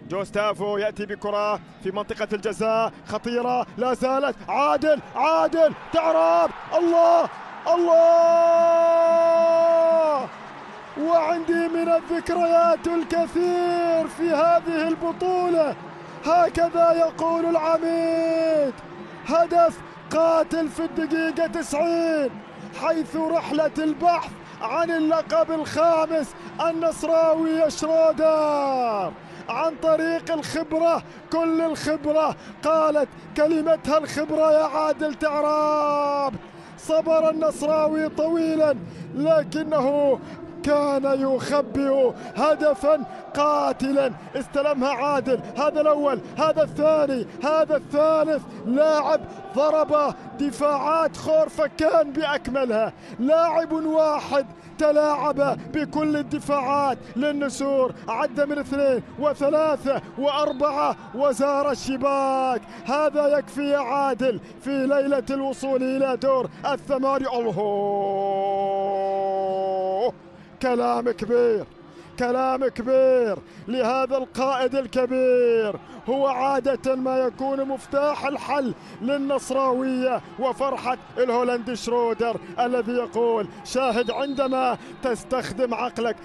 جوستافو يأتي بكرة في منطقة الجزاء خطيرة، لا زالت. عادل تعراب. الله الله. وعندي من الذكريات الكثير في هذه البطولة. هكذا يقول العميد: هدف قاتل في الدقيقة 90، حيث رحلة البحث عن اللقب الخامس النصراوي شرودر عن طريق الخبرة. كل الخبرة قالت كلمتها الخبرة يا عادل تعراب. صبر النصراوي طويلا، لكنه كان يخبئ هدفا قاتلا. استلمها عادل، هذا الأول، هذا الثاني، هذا الثالث. لاعب ضرب دفاعات خورفكان بأكملها. لاعب واحد تلاعب بكل الدفاعات للنسور، عد من 2 و3 و4 وزار الشباك. هذا يكفي يا عادل في ليلة الوصول إلى دور الثمانية. الله، كلام كبير، كلام كبير لهذا القائد الكبير. هو عادة ما يكون مفتاح الحل للنصراوية وفرحة الهولندي شرودر، الذي يقول: شاهد عندما تستخدم عقلك